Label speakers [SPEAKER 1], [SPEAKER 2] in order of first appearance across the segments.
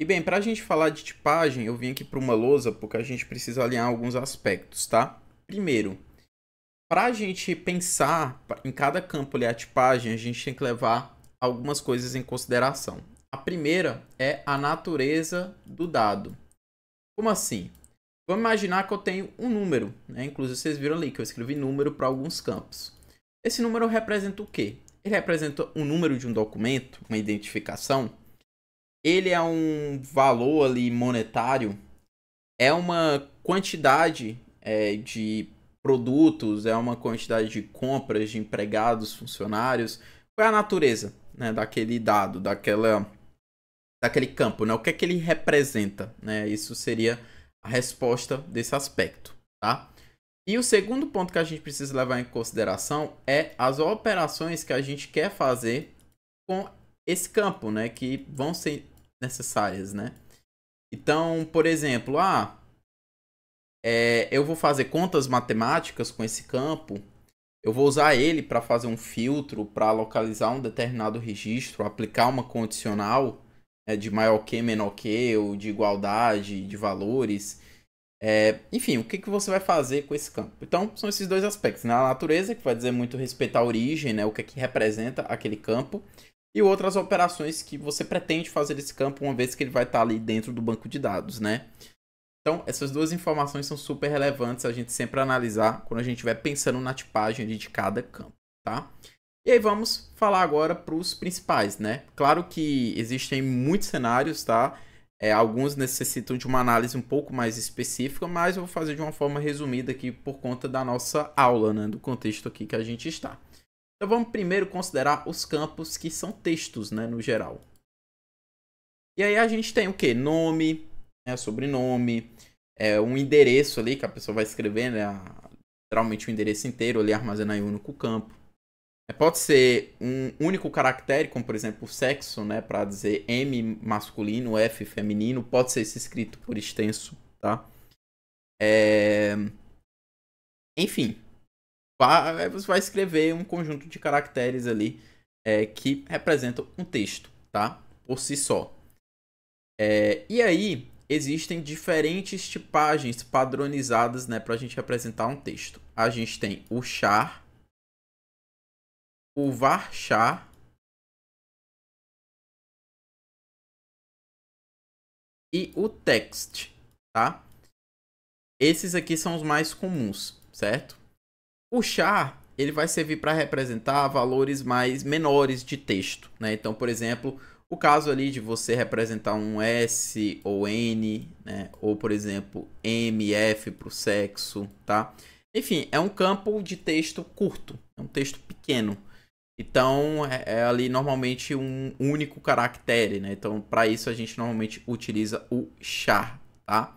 [SPEAKER 1] E bem, para a gente falar de tipagem, eu vim aqui para uma lousa porque a gente precisa alinhar alguns aspectos, tá? Primeiro, para a gente pensar em cada campo ali a tipagem, a gente tem que levar algumas coisas em consideração. A primeira é a natureza do dado. Como assim? Vamos imaginar que eu tenho um número, né? Inclusive vocês viram ali que eu escrevi número para alguns campos. Esse número representa o quê? Ele representa um número de um documento, uma identificação. Ele é um valor ali monetário, é uma quantidade de produtos, é uma quantidade de compras de empregados, funcionários. Qual é a natureza, né, daquele dado, daquele campo, né? O que é que ele representa, né? Isso seria a resposta desse aspecto, tá? E o segundo ponto que a gente precisa levar em consideração é as operações que a gente quer fazer com esse campo, né? Que vão ser necessárias, né? Então, por exemplo, eu vou fazer contas matemáticas com esse campo. Eu vou usar ele para fazer um filtro, para localizar um determinado registro, aplicar uma condicional, de maior que, menor que, ou de igualdade de valores. Enfim, o que, que você vai fazer com esse campo? Então, são esses dois aspectos, né? A natureza, que vai dizer muito respeito à origem, né? O que é que representa aquele campo. E outras operações que você pretende fazer desse campo, uma vez que ele vai estar ali dentro do banco de dados, né? Então, essas duas informações são super relevantes a gente sempre analisar quando a gente estiver pensando na tipagem de cada campo, tá? E aí vamos falar agora para os principais, né? Claro que existem muitos cenários, tá? Alguns necessitam de uma análise um pouco mais específica, mas eu vou fazer de uma forma resumida aqui por conta da nossa aula, né? Do contexto aqui que a gente está. Então vamos primeiro considerar os campos que são textos, né? No geral. E aí a gente tem o que? Nome, né, sobrenome, um endereço ali que a pessoa vai escrever, né? Literalmente o endereço inteiro ali armazenar em um único campo. Pode ser um único caractere, como por exemplo o sexo, né? Para dizer M masculino, F feminino. Pode ser esse escrito por extenso, tá? É... Enfim, você vai escrever um conjunto de caracteres ali que representam um texto, tá? Por si só. E aí, existem diferentes tipagens padronizadas, né, para a gente representar um texto. A gente tem o char, o varchar e o text, tá? Esses aqui são os mais comuns, certo? O char, ele vai servir para representar valores mais menores de texto, né? Então, por exemplo, o caso ali de você representar um S ou N, né? Ou, por exemplo, M, F para o sexo, tá? Enfim, é um campo de texto curto, é um texto pequeno. Então, é ali normalmente um único caractere, né? Então, para isso a gente normalmente utiliza o char, tá?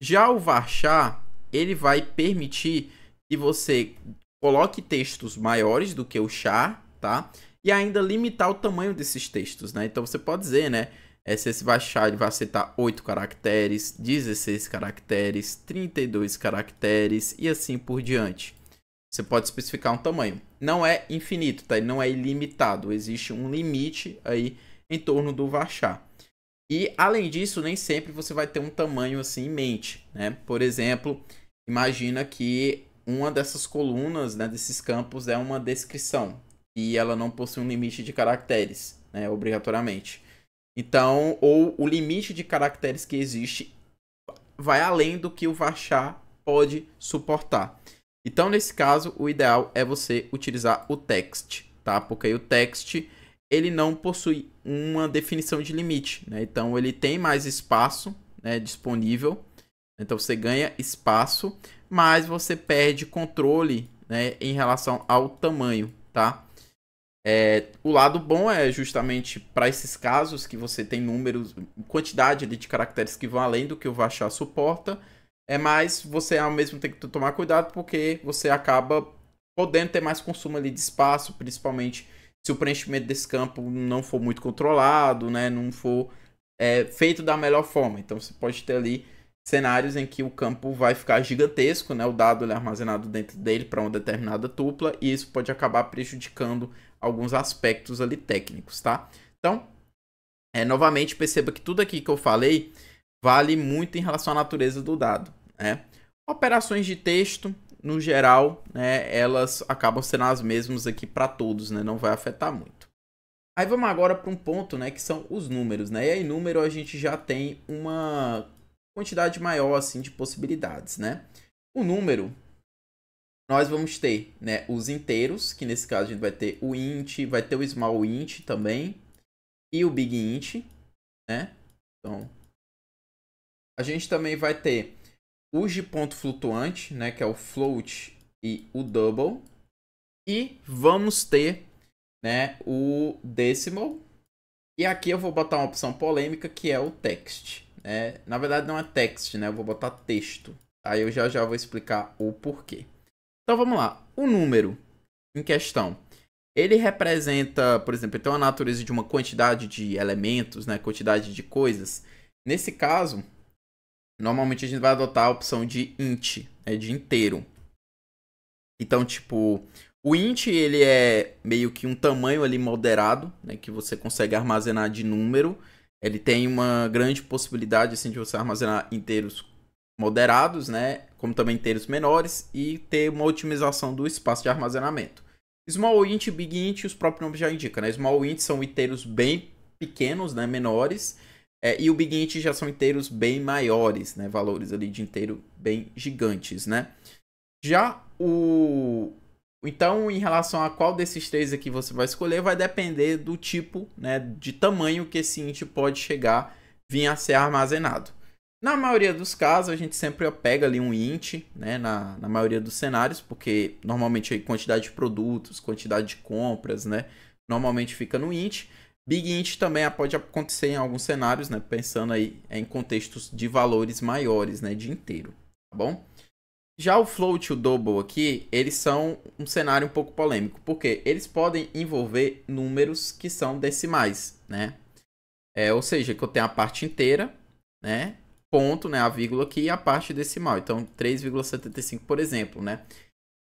[SPEAKER 1] Já o varchar, ele vai permitir que você coloque textos maiores do que o char, tá? E ainda limitar o tamanho desses textos, né? Então você pode dizer, né? Se esse varchar ele vai aceitar 8 caracteres, 16 caracteres, 32 caracteres e assim por diante. Você pode especificar um tamanho. Não é infinito, tá? Ele não é ilimitado. Existe um limite aí em torno do varchar. E, além disso, nem sempre você vai ter um tamanho assim em mente, né? Por exemplo, imagina que uma dessas colunas, né, desses campos é uma descrição e ela não possui um limite de caracteres, né, obrigatoriamente. Então, ou o limite de caracteres que existe vai além do que o varchar pode suportar. Então, nesse caso, o ideal é você utilizar o text, tá? Porque aí o text ele não possui uma definição de limite, né? Então ele tem mais espaço, né, disponível. Então você ganha espaço, mas você perde controle, né, em relação ao tamanho, tá? O lado bom é justamente para esses casos que você tem números, quantidade de caracteres que vão além do que o Varchar suporta, mas você ao mesmo tempo tem que tomar cuidado porque você acaba podendo ter mais consumo ali de espaço, principalmente se o preenchimento desse campo não for muito controlado, né, não for feito da melhor forma. Então você pode ter ali cenários em que o campo vai ficar gigantesco, né, o dado é armazenado dentro dele para uma determinada tupla e isso pode acabar prejudicando alguns aspectos ali técnicos, tá? Então, Novamente, perceba que tudo aqui que eu falei vale muito em relação à natureza do dado, né? Operações de texto, no geral, né, elas acabam sendo as mesmas aqui para todos, né? Não vai afetar muito. Aí vamos agora para um ponto, né, que são os números, né? E aí número a gente já tem uma quantidade maior assim de possibilidades, né? O número nós vamos ter, né, os inteiros, que nesse caso a gente vai ter o int, vai ter o small int também e o big int, né? Então, a gente também vai ter os de ponto flutuante, né, que é o float e o double, e vamos ter, né, o decimal. E aqui eu vou botar uma opção polêmica que é o text, né? Na verdade não é text, né? Eu vou botar texto. Aí eu já vou explicar o porquê. Então vamos lá. O número em questão, ele representa, por exemplo, ele tem uma natureza de uma quantidade de elementos, né? Quantidade de coisas. Nesse caso, normalmente a gente vai adotar a opção de int, né? De inteiro. Então, tipo, o int ele é meio que um tamanho ali moderado, né? Que você consegue armazenar de número. Ele tem uma grande possibilidade assim, de você armazenar inteiros moderados, né? Como também inteiros menores e ter uma otimização do espaço de armazenamento. Small int, big int, os próprios nomes já indicam, né? Small int são inteiros bem pequenos, né? Menores. E o big int já são inteiros bem maiores, né? Valores ali de inteiro bem gigantes, né? Já Então, em relação a qual desses três aqui você vai escolher, vai depender do tipo, né, de tamanho que esse int pode chegar, vir a ser armazenado. Na maioria dos casos, a gente sempre pega ali um int, né, na maioria dos cenários, porque normalmente a quantidade de produtos, quantidade de compras, né, normalmente fica no int. Big int também pode acontecer em alguns cenários, né, pensando aí em contextos de valores maiores, né, de inteiro, tá bom? Já o float e o double aqui, eles são um cenário um pouco polêmico, porque eles podem envolver números que são decimais, né? Ou seja, que eu tenho a parte inteira, né? Ponto, né? A vírgula aqui e a parte decimal. Então, 3,75, por exemplo, né?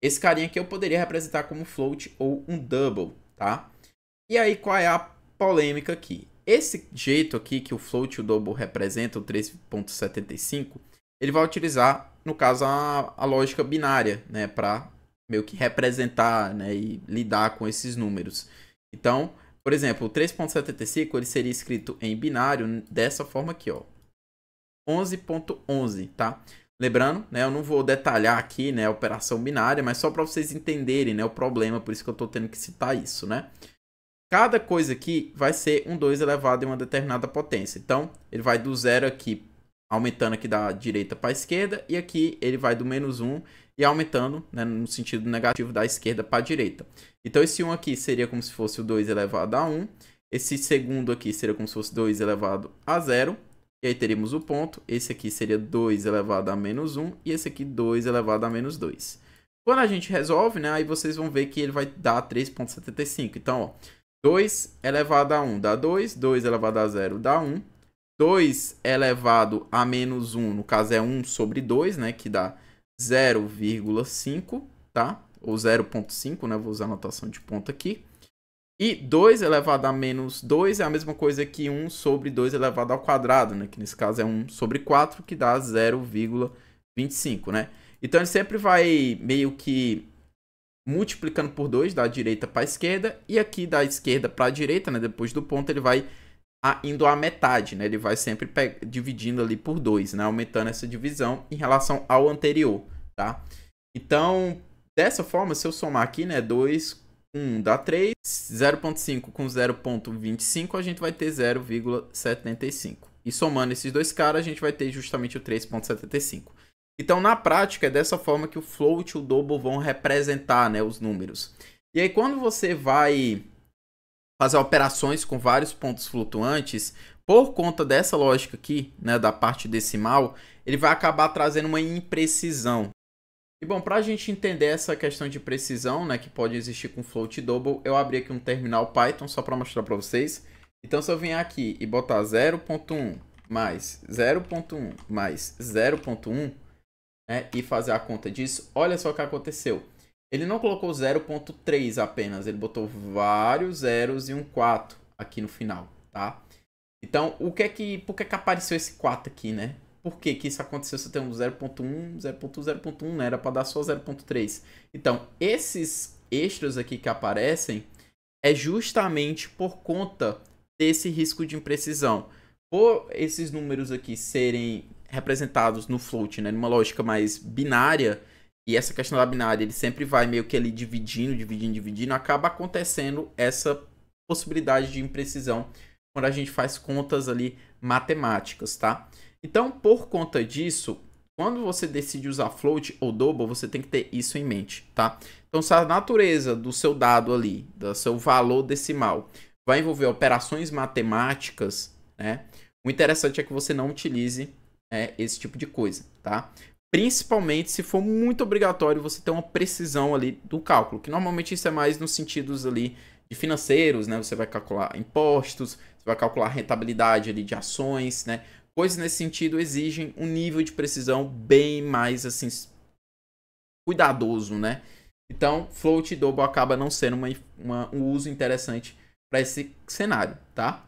[SPEAKER 1] Esse carinha aqui eu poderia representar como float ou um double, tá? E aí, qual é a polêmica aqui? Esse jeito aqui que o float e o double representam, o 3,75, ele vai utilizar, no caso, a lógica binária, né, para meio que representar, né, e lidar com esses números. Então, por exemplo, o 3.75 ele seria escrito em binário dessa forma aqui, ó, 11.11, tá? Lembrando, né, eu não vou detalhar aqui, né, a operação binária, mas só para vocês entenderem, né, o problema, por isso que eu estou tendo que citar isso, né? Cada coisa aqui vai ser um 2 elevado em uma determinada potência. Então, ele vai do zero aqui, aumentando aqui da direita para a esquerda, e aqui ele vai do menos 1 e aumentando, né, no sentido negativo da esquerda para a direita. Então esse 1 aqui seria como se fosse o 2 elevado a 1, esse segundo aqui seria como se fosse 2 elevado a 0, e aí teríamos o ponto, esse aqui seria 2 elevado a menos 1, e esse aqui 2 elevado a menos 2. Quando a gente resolve, né, aí vocês vão ver que ele vai dar 3.75. Então, ó, 2 elevado a 1 dá 2, 2 elevado a 0 dá 1, 2 elevado a menos 1, no caso é 1 sobre 2, né, que dá 0,5, tá? Ou 0,5, né, vou usar a notação de ponto aqui. E 2 elevado a menos 2 é a mesma coisa que 1 sobre 2 elevado ao quadrado, né, que nesse caso é 1 sobre 4, que dá 0,25, né? Então ele sempre vai meio que multiplicando por 2 da direita para a esquerda, e aqui da esquerda para a direita, né, depois do ponto ele vai indo à metade, né? Ele vai sempre dividindo ali por 2, né? Aumentando essa divisão em relação ao anterior, tá? Então, dessa forma, se eu somar aqui, né? 2 com 1 dá 3, 0,5 com 0,25, a gente vai ter 0,75. E somando esses dois caras, a gente vai ter justamente o 3,75. Então, na prática, é dessa forma que o float e o double vão representar, né, os números. E aí, quando você vai fazer operações com vários pontos flutuantes, por conta dessa lógica aqui, né, da parte decimal, ele vai acabar trazendo uma imprecisão. E bom, para a gente entender essa questão de precisão, né, que pode existir com float e double, eu abri aqui um terminal Python só para mostrar para vocês. Então, se eu vier aqui e botar 0.1 mais 0.1 mais 0.1, né, e fazer a conta disso, olha só o que aconteceu. Ele não colocou 0.3 apenas, ele botou vários zeros e um 4 aqui no final, tá? Então, por que que apareceu esse 4 aqui, né? Por que que isso aconteceu se eu tenho um 0.1, 0.1, 0.1, né? Era para dar só 0.3. Então, esses extras aqui que aparecem é justamente por conta desse risco de imprecisão. Por esses números aqui serem representados no float, né? Numa lógica mais binária, e essa questão da binária, ele sempre vai meio que ali dividindo, acaba acontecendo essa possibilidade de imprecisão quando a gente faz contas ali matemáticas, tá? Então, por conta disso, quando você decide usar float ou double, você tem que ter isso em mente, tá? Então, se a natureza do seu dado ali, do seu valor decimal, vai envolver operações matemáticas, né? O interessante é que você não utilize esse tipo de coisa, tá? Principalmente se for muito obrigatório você ter uma precisão ali do cálculo, que normalmente isso é mais nos sentidos ali de financeiros, né? Você vai calcular impostos, você vai calcular rentabilidade ali de ações, né? Coisas nesse sentido exigem um nível de precisão bem mais assim cuidadoso, né? Então, float e double acaba não sendo um uso interessante para esse cenário, tá?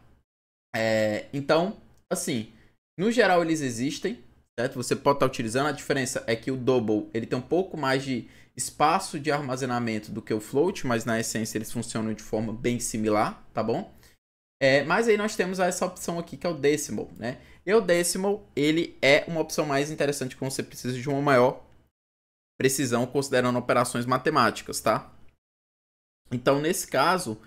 [SPEAKER 1] Então, assim, no geral eles existem, certo? Você pode estar utilizando, a diferença é que o double ele tem um pouco mais de espaço de armazenamento do que o float, mas na essência eles funcionam de forma bem similar, tá bom? Mas aí nós temos essa opção aqui que é o decimal, né? E o decimal, ele é uma opção mais interessante quando você precisa de uma maior precisão considerando operações matemáticas, tá? Então, nesse caso,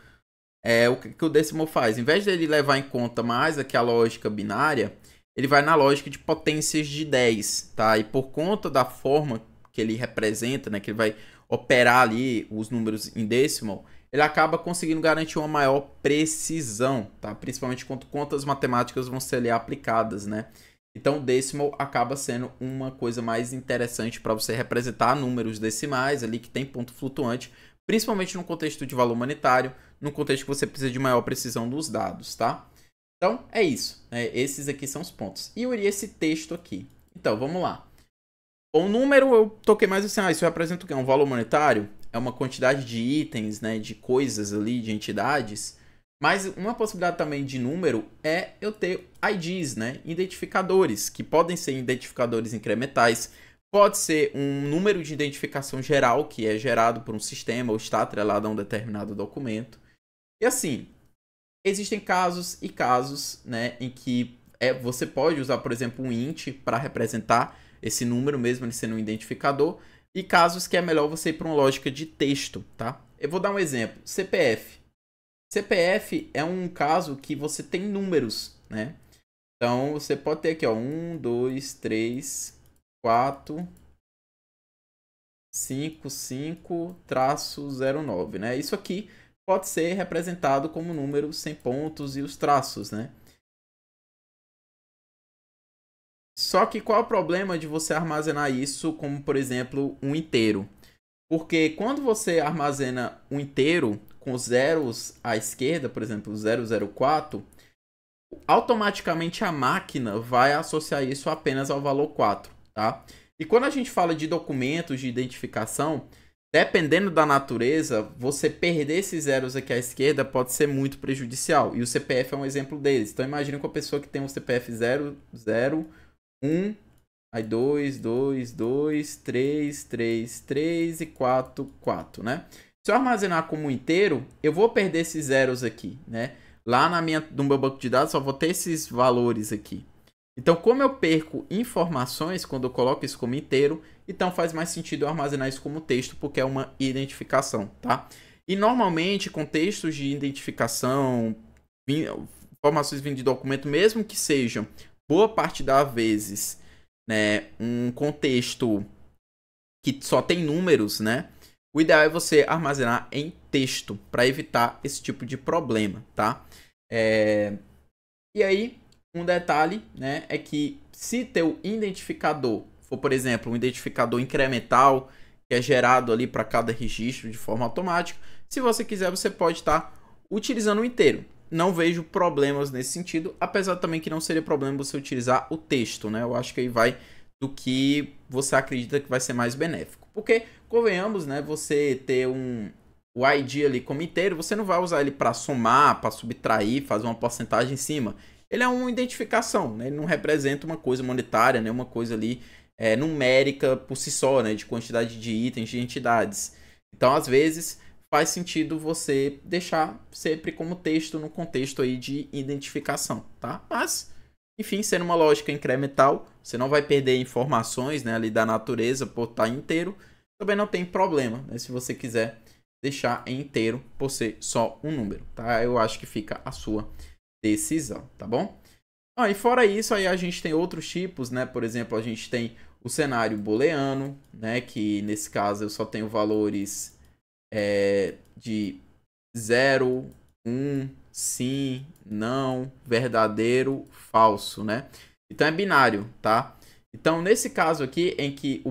[SPEAKER 1] o que o decimal faz? Em vez de ele levar em conta mais aqui a lógica binária, ele vai na lógica de potências de 10, tá? E por conta da forma que ele representa, né, que ele vai operar ali os números em decimal, ele acaba conseguindo garantir uma maior precisão, tá? Principalmente quando contas matemáticas vão ser ali aplicadas, né? Então, o decimal acaba sendo uma coisa mais interessante para você representar números decimais ali que tem ponto flutuante, principalmente no contexto de valor monetário, no contexto que você precisa de maior precisão dos dados, tá? Então, é isso, né? Esses aqui são os pontos. E eu iria esse texto aqui. Então, vamos lá. O número, eu toquei mais assim, isso representa o quê? Um valor monetário? É uma quantidade de itens, né? De coisas ali, de entidades. Mas uma possibilidade também de número é eu ter IDs, né? Identificadores, que podem ser identificadores incrementais. Pode ser um número de identificação geral, que é gerado por um sistema ou está atrelado a um determinado documento. E assim, existem casos e casos, né? Em que você pode usar, por exemplo, um int para representar esse número, mesmo ele sendo um identificador. E casos que é melhor você ir para uma lógica de texto, tá? Eu vou dar um exemplo. CPF. CPF é um caso que você tem números, né? Então, você pode ter aqui, ó, 1, 2, 3, 4, 5, 5-09, né? Isso aqui pode ser representado como números sem pontos e os traços, né? Só que qual é o problema de você armazenar isso como, por exemplo, um inteiro? Porque quando você armazena um inteiro com zeros à esquerda, por exemplo, 004, automaticamente a máquina vai associar isso apenas ao valor 4, tá? E quando a gente fala de documentos de identificação, dependendo da natureza, você perder esses zeros aqui à esquerda pode ser muito prejudicial. E o CPF é um exemplo deles. Então imagine com a pessoa que tem um CPF 0, 0, 1, aí 2, 2, 2, 3, 3, 3 e 4, 4, né? Se eu armazenar como inteiro, eu vou perder esses zeros aqui, né? Lá no meu banco de dados só vou ter esses valores aqui. Então, como eu perco informações quando eu coloco isso como inteiro, então faz mais sentido eu armazenar isso como texto, porque é uma identificação, tá? E normalmente, com textos de identificação, informações vindo de documento, mesmo que sejam boa parte das vezes, né, um contexto que só tem números, né? O ideal é você armazenar em texto para evitar esse tipo de problema, tá? E aí, um detalhe, né, é que se teu identificador for, por exemplo, um identificador incremental que é gerado ali para cada registro de forma automática, se você quiser, você pode estar utilizando o inteiro. Não vejo problemas nesse sentido, apesar também que não seria problema você utilizar o texto, né? Eu acho que aí vai do que você acredita que vai ser mais benéfico. Porque, convenhamos, né, você ter o ID ali como inteiro, você não vai usar ele para somar, para subtrair, fazer uma porcentagem em cima. ele é uma identificação, né? Ele não representa uma coisa monetária, né? Uma coisa ali numérica por si só, né? De quantidade de itens, de entidades. Então, às vezes, faz sentido você deixar sempre como texto no contexto aí de identificação, tá? Mas, enfim, sendo uma lógica incremental, você não vai perder informações, né, ali da natureza por estar inteiro. Também não tem problema, né? Se você quiser deixar em inteiro por ser só um número, tá? Eu acho que fica a sua decisão, tá bom? E fora isso, aí a gente tem outros tipos, né? Por exemplo, a gente tem o cenário booleano, né? Que nesse caso eu só tenho valores de 0, 1, sim, não, verdadeiro, falso, né? Então é binário, tá? Então, nesse caso aqui, em que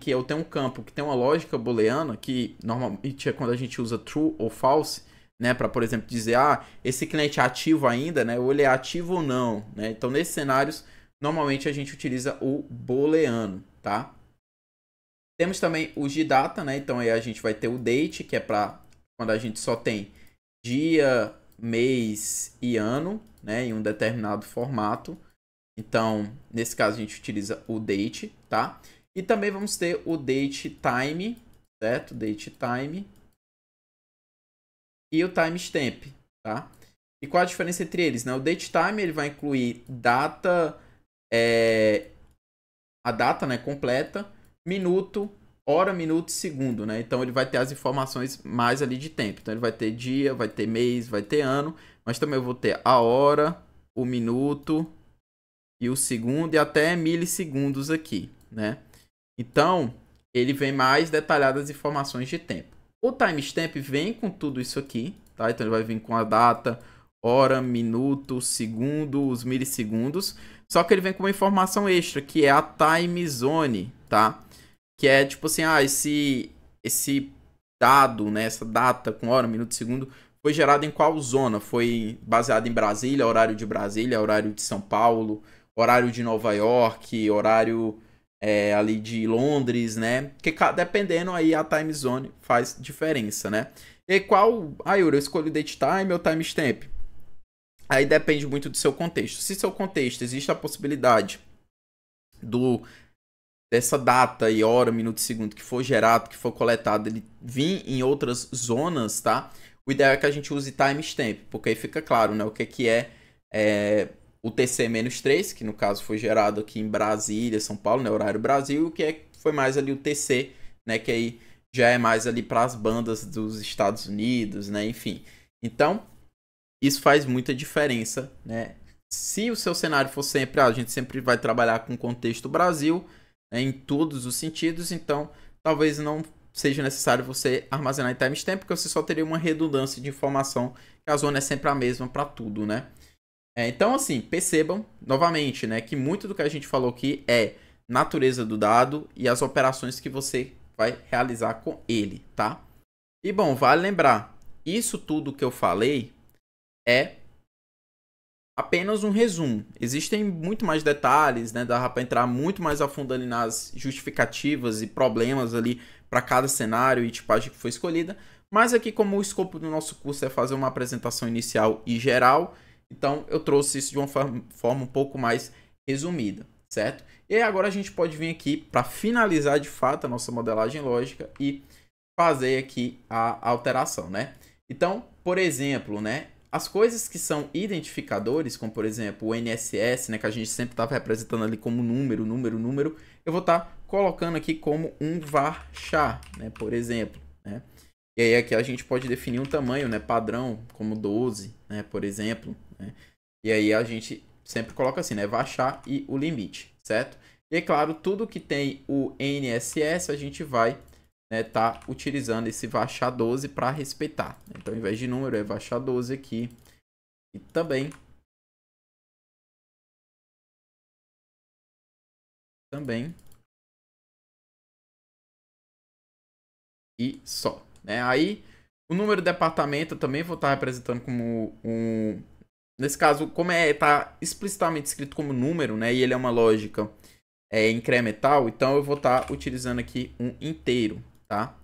[SPEAKER 1] eu tenho um campo que tem uma lógica booleana, que normalmente é quando a gente usa true ou false, né, para, por exemplo, dizer, esse cliente é ativo ainda, né, ou ele é ativo ou não, né? Então, nesses cenários, normalmente a gente utiliza o booleano, tá? Temos também os de data, né? Então, aí a gente vai ter o date, que é para quando a gente só tem dia, mês e ano, né, em um determinado formato. Então, nesse caso, a gente utiliza o date, tá? E também vamos ter o date time, certo? Date time. E o timestamp, tá? E qual a diferença entre eles, né? O date time, ele vai incluir data, a data, né, completa, minuto, hora, minuto e segundo, né? Então, ele vai ter as informações mais ali de tempo. Então, ele vai ter dia, vai ter mês, vai ter ano, mas também eu vou ter a hora, o minuto e o segundo e até milissegundos aqui, né? Então, ele vem mais detalhadas informações de tempo. O timestamp vem com tudo isso aqui, tá? Então, ele vai vir com a data, hora, minuto, segundo, os milissegundos. Só que ele vem com uma informação extra, que é a time zone, tá? Que é tipo assim, esse dado, né? Essa data com hora, minuto, segundo, foi gerado em qual zona? Foi baseado em Brasília, horário de Brasília, horário de São Paulo, horário de Nova York, horário ali de Londres, né? Porque dependendo aí a time zone faz diferença, né? E qual... Yuri, eu escolho o date time ou timestamp? Aí depende muito do seu contexto. Se seu contexto existe a possibilidade dessa data e hora, minuto e segundo que for gerado, que for coletado, ele vir em outras zonas, tá? O ideal é que a gente use timestamp, porque aí fica claro, né? O que é o TC-3, que no caso foi gerado aqui em Brasília, São Paulo, né? Horário Brasil, o que foi mais ali o TC, né? Que aí já é mais ali para as bandas dos Estados Unidos, né? Enfim. Então, isso faz muita diferença, né? Se o seu cenário for sempre, a gente sempre vai trabalhar com contexto Brasil, né, em todos os sentidos, então talvez não seja necessário você armazenar em timestamp, porque você só teria uma redundância de informação, que a zona é sempre a mesma para tudo, né? Então, assim, percebam novamente, né, que muito do que a gente falou aqui é natureza do dado e as operações que você vai realizar com ele, tá? E bom, vale lembrar, isso tudo que eu falei é apenas um resumo. Existem muito mais detalhes, né? Dá para entrar muito mais a fundo ali nas justificativas e problemas ali para cada cenário e tipagem que foi escolhida. Mas aqui, como o escopo do nosso curso é fazer uma apresentação inicial e geral, então eu trouxe isso de uma forma um pouco mais resumida, certo? E agora a gente pode vir aqui para finalizar de fato a nossa modelagem lógica e fazer aqui a alteração, né? Então, por exemplo, né? As coisas que são identificadores, como por exemplo o NSS, né, que a gente sempre estava representando ali como número, eu vou estar colocando aqui como um varchar, né, por exemplo, né? E aí aqui a gente pode definir um tamanho, né, padrão, como 12, né, por exemplo, né? E aí a gente sempre coloca assim, né, varchar e o limite, certo? E é claro, tudo que tem o NSS a gente vai tá utilizando esse varchar 12 para respeitar. Então, ao invés de número, é varchar 12 aqui. E também e só, né? Aí, o número do departamento eu também vou estar representando como um... Nesse caso, como tá explicitamente escrito como número, né? E ele é uma lógica incremental, então eu vou estar utilizando aqui um inteiro, tá?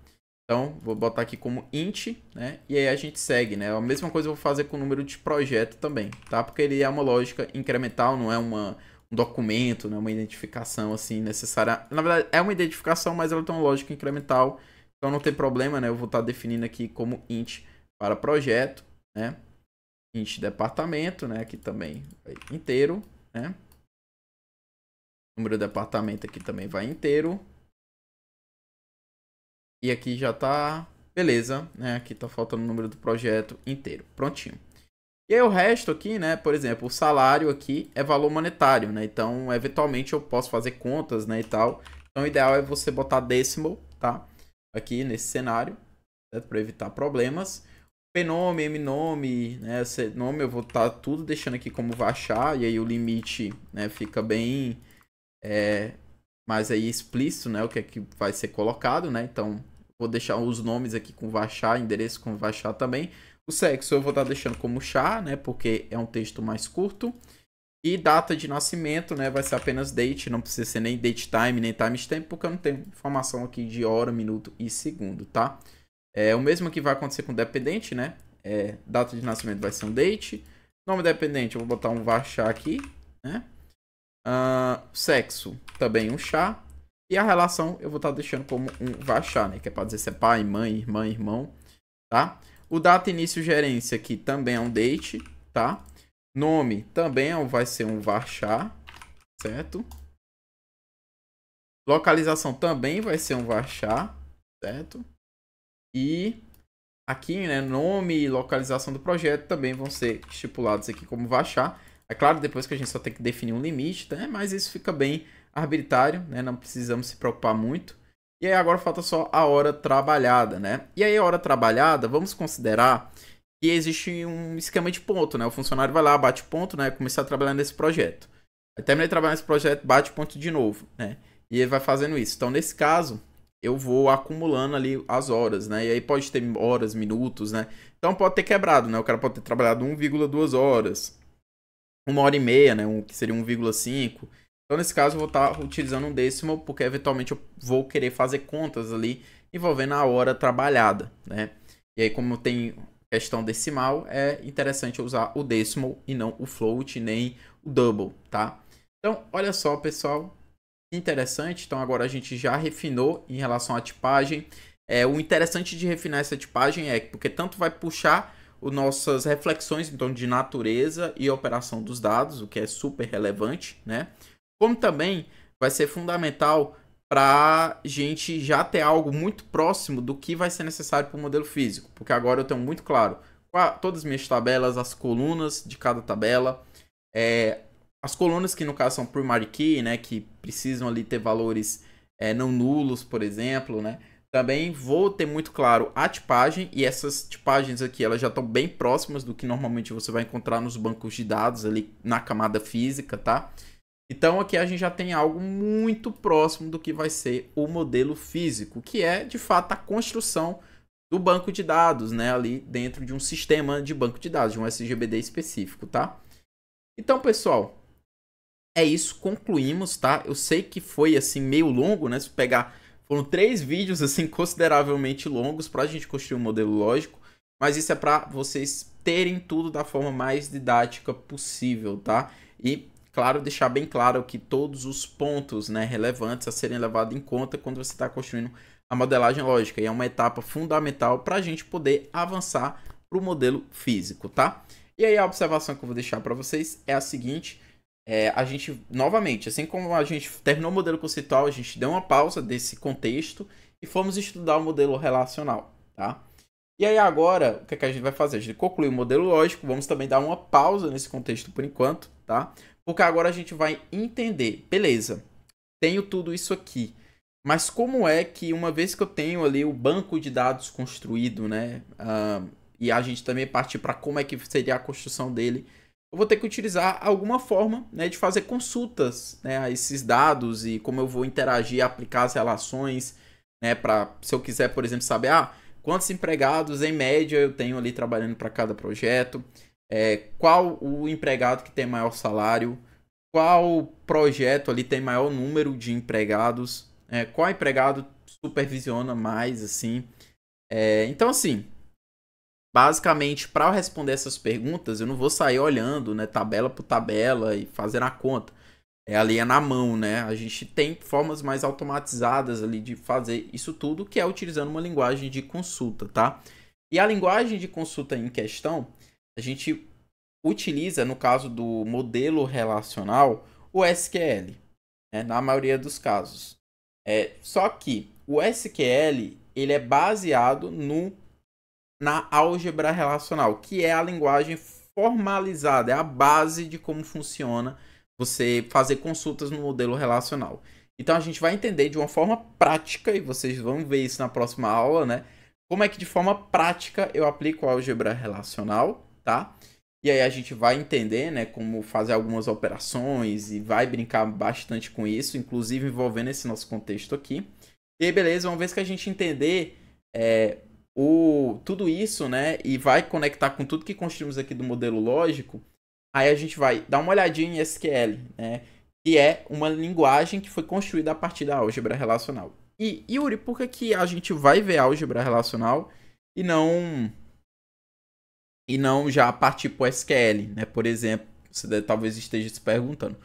[SPEAKER 1] Então, vou botar aqui como int, né? E aí a gente segue, né? A mesma coisa eu vou fazer com o número de projeto também, tá? Porque ele é uma lógica incremental, não é um documento, não é uma identificação assim necessária. Na verdade, é uma identificação, mas ela tem uma lógica incremental, então não tem problema, né? Eu vou estar definindo aqui como int para projeto, né? Int departamento, né? Aqui também vai inteiro, né? O número do departamento aqui também vai inteiro. E aqui já tá, beleza, né? Aqui tá faltando o número do projeto inteiro, prontinho. E aí o resto aqui, né? Por exemplo, o salário aqui é valor monetário, né? Então, eventualmente eu posso fazer contas, né? E tal. Então, o ideal é você botar decimal, tá? Aqui nesse cenário, certo? Para evitar problemas. Pnome, mnome, né? Esse nome eu vou estar tudo deixando aqui como varchar. E aí o limite, né? Fica bem... mais aí explícito, né, o que é que vai ser colocado, né? Então, vou deixar os nomes aqui com varchar, endereço com varchar também. O sexo eu vou estar deixando como char, né, porque é um texto mais curto. E data de nascimento, né, vai ser apenas date, não precisa ser nem date time, nem timestamp, porque eu não tenho informação aqui de hora, minuto e segundo, tá? O mesmo que vai acontecer com dependente, né? Data de nascimento vai ser um date. Nome dependente, eu vou botar um varchar aqui, né? Sexo, também um char. E a relação eu vou estar deixando como um varchar, né? Que é para dizer se é pai, mãe, irmã, irmão, tá? O data início gerência aqui também é um date, tá? Nome também vai ser um varchar, certo? Localização também vai ser um varchar, certo? E aqui, né, nome e localização do projeto também vão ser estipulados aqui como varchar. É claro, depois que a gente só tem que definir um limite, né? Mas isso fica bem arbitrário, né? Não precisamos se preocupar muito. E aí agora falta só a hora trabalhada, né? E aí a hora trabalhada, vamos considerar que existe um esquema de ponto, né? O funcionário vai lá, bate ponto, né? Começar a trabalhar nesse projeto. Aí terminei de trabalhar nesse projeto, bate ponto de novo, né? E ele vai fazendo isso. Então, nesse caso, eu vou acumulando ali as horas, né? E aí pode ter horas, minutos, né? Então pode ter quebrado, né? O cara pode ter trabalhado 1,2 horas. 1h30, né? Que seria 1,5. Então, nesse caso, eu vou estar utilizando um decimal, porque eventualmente eu vou querer fazer contas ali envolvendo a hora trabalhada, né? E aí, como tem questão decimal, é interessante usar o decimal e não o float, nem o double, tá? Então, olha só, pessoal, que interessante. Então, agora a gente já refinou em relação à tipagem. O interessante de refinar essa tipagem é porque tanto vai puxar nossas reflexões em torno de natureza e operação dos dados, o que é super relevante, né? Como também vai ser fundamental para a gente já ter algo muito próximo do que vai ser necessário para o modelo físico, porque agora eu tenho muito claro todas as minhas tabelas, as colunas de cada tabela, as colunas que no caso são primary key, né, que precisam ali ter valores não nulos, por exemplo, né? Também vou ter muito claro a tipagem, e essas tipagens aqui elas já estão bem próximas do que normalmente você vai encontrar nos bancos de dados ali na camada física, tá? Então aqui a gente já tem algo muito próximo do que vai ser o modelo físico, que é de fato a construção do banco de dados, né, ali dentro de um sistema de banco de dados, de um SGBD específico, tá? Então, pessoal, é isso, concluímos, tá? Eu sei que foi assim meio longo, né? Se pegar, foram 3 vídeos assim consideravelmente longos para a gente construir um modelo lógico, mas isso é para vocês terem tudo da forma mais didática possível, tá? E claro, deixar bem claro que todos os pontos, né, relevantes a serem levados em conta quando você está construindo a modelagem lógica, e é uma etapa fundamental para a gente poder avançar para o modelo físico, tá? E aí a observação que eu vou deixar para vocês é a seguinte: a gente, novamente, assim como a gente terminou o modelo conceitual, a gente deu uma pausa desse contexto e fomos estudar o modelo relacional, tá? E aí agora, o que a gente vai fazer? A gente concluiu o modelo lógico, vamos também dar uma pausa nesse contexto por enquanto, tá? Porque agora a gente vai entender, beleza, tenho tudo isso aqui, mas como é que uma vez que eu tenho ali o banco de dados construído, né? E a gente também partir para como é que seria a construção dele, eu vou ter que utilizar alguma forma, né, de fazer consultas, né, a esses dados e como eu vou interagir, aplicar as relações, né, para se eu quiser, por exemplo, saber quantos empregados em média eu tenho ali trabalhando para cada projeto, qual o empregado que tem maior salário, qual projeto ali tem maior número de empregados, qual empregado supervisiona mais, assim, Então, assim, basicamente, para eu responder essas perguntas, eu não vou sair olhando, né, tabela por tabela e fazendo a conta. Ali é na mão, né? A gente tem formas mais automatizadas ali de fazer isso tudo, que é utilizando uma linguagem de consulta, tá? E a linguagem de consulta em questão, a gente utiliza, no caso do modelo relacional, o SQL, né? Na maioria dos casos. Só que o SQL, ele é baseado na álgebra relacional, que é a linguagem formalizada, é a base de como funciona você fazer consultas no modelo relacional. Então a gente vai entender de uma forma prática, e vocês vão ver isso na próxima aula, né? Como é que de forma prática eu aplico a álgebra relacional, tá? E aí a gente vai entender, né, como fazer algumas operações e vai brincar bastante com isso, inclusive envolvendo esse nosso contexto aqui. E aí, beleza, uma vez que a gente entender tudo isso, né, e vai conectar com tudo que construímos aqui do modelo lógico, aí a gente vai dar uma olhadinha em SQL, né, que é uma linguagem que foi construída a partir da álgebra relacional. E, Yuri, por que a gente vai ver álgebra relacional e não já partir para o SQL, né? Por exemplo, você talvez esteja se perguntando.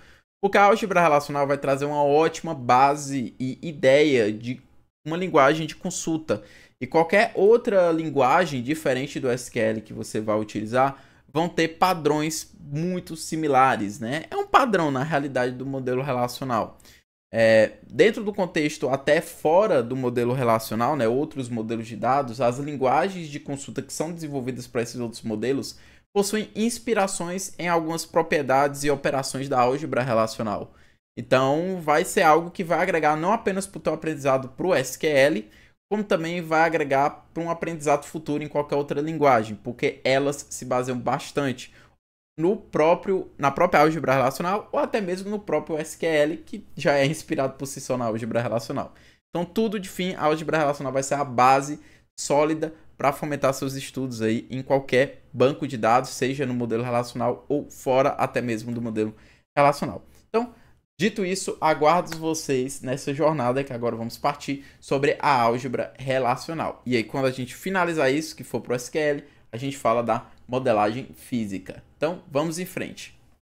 [SPEAKER 1] Porque a álgebra relacional vai trazer uma ótima base e ideia de uma linguagem de consulta. E qualquer outra linguagem diferente do SQL que você vai utilizar vão ter padrões muito similares, né? É um padrão na realidade do modelo relacional. Dentro do contexto até fora do modelo relacional, né, outros modelos de dados, as linguagens de consulta que são desenvolvidas para esses outros modelos possuem inspirações em algumas propriedades e operações da álgebra relacional. Então, vai ser algo que vai agregar não apenas para o teu aprendizado para o SQL, como também vai agregar para um aprendizado futuro em qualquer outra linguagem, porque elas se baseiam bastante na própria álgebra relacional ou até mesmo no próprio SQL, que já é inspirado por si só na álgebra relacional. Então, tudo de fim, a álgebra relacional vai ser a base sólida para fomentar seus estudos aí em qualquer banco de dados, seja no modelo relacional ou fora até mesmo do modelo relacional. Então, dito isso, aguardo vocês nessa jornada que agora vamos partir sobre a álgebra relacional. E aí, quando a gente finalizar isso, que for para o SQL, a gente fala da modelagem física. Então, vamos em frente.